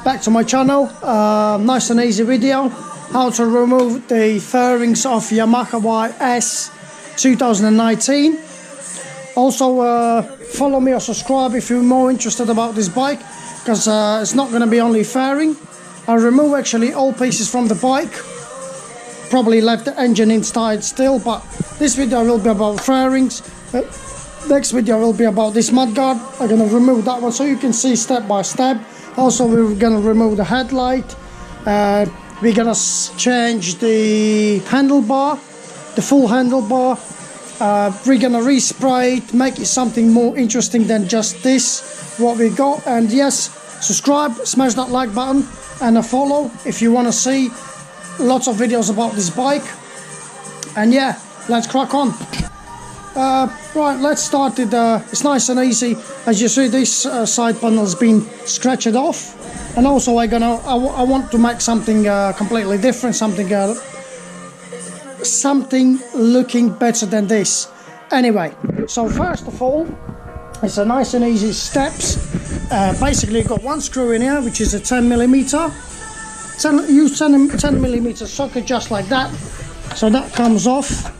back to my channel. Nice and easy video, how to remove the fairings of Yamaha Ys125. Also follow me or subscribe if you're more interested about this bike, because it's not going to be only fairing. I'll remove actually all pieces from the bike, probably left the engine inside still, but this video will be about fairings. Next video will be about this mudguard. I'm going to remove that one so you can see step by step. Also we're going to remove the headlight. We're going to change the handlebar, the full handlebar. We're going to respray it, make it something more interesting than just this, what we got. And yes, subscribe, smash that like button and a follow if you want to see lots of videos about this bike. And yeah, let's crack on. Right, let's start it. It's nice and easy. As you see, this side panel has been scratched off, and also I want to make something completely different, something looking better than this. Anyway, so first of all, it's a nice and easy steps. Basically, you've got one screw in here, which is a 10mm. Use 10mm socket just like that. So that comes off.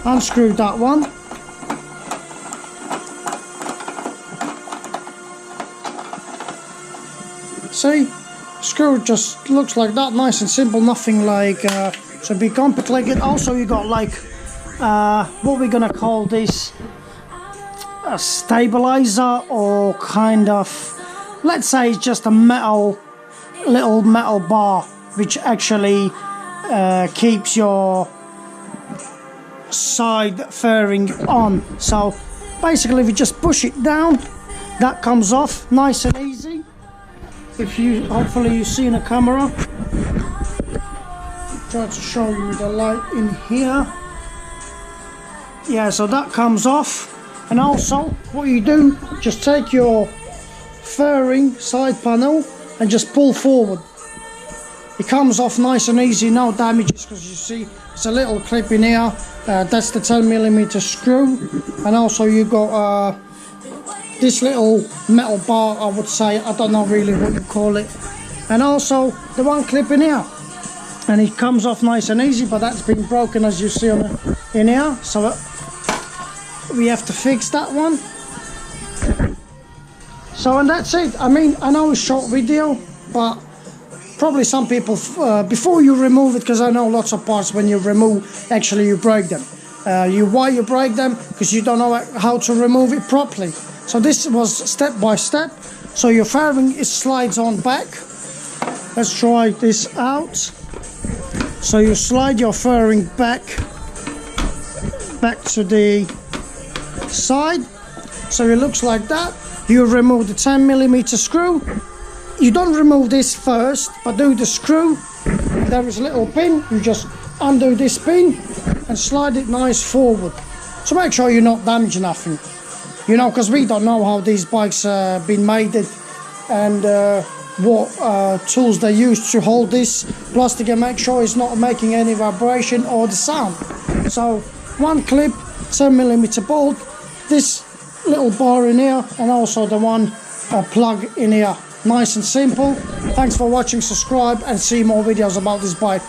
Unscrew that one. See, screw just looks like that, nice and simple, nothing like so be complicated. Also you got like what we're gonna call this, a stabilizer, or kind of, let's say it's just a little metal bar which actually keeps your side fairing on. So basically we just push it down, that comes off nice and easy. If you, hopefully you see in the camera, try to show you the light in here. Yeah, so that comes off. And also what you do, just take your fairing side panel and just pull forward. It comes off nice and easy, no damages, because you see it's a little clip in here. That's the 10mm screw, and also you got this little metal bar, I would say, I don't know really what you call it, and also the one clip in here, and it comes off nice and easy, but that's been broken as you see on in here, so we have to fix that one. So, and that's it. I mean, I know it's a short video, but probably some people, before you remove it, because I know lots of parts when you remove, actually you break them. Why you break them? Because you don't know how to remove it properly. So this was step by step. So your fairing slides on back. Let's try this out. So you slide your fairing back to the side. So it looks like that. You remove the 10mm screw. You don't remove this first, but do the screw. There is a little pin. You just undo this pin and slide it nice forward. So make sure you're not damaging nothing. You know, because we don't know how these bikes been made and what tools they use to hold this plastic, and make sure it's not making any vibration or the sound. So one clip, 10mm bolt, this little bar in here, and also the one plug in here. Nice and simple. Thanks for watching, subscribe and see more videos about this bike.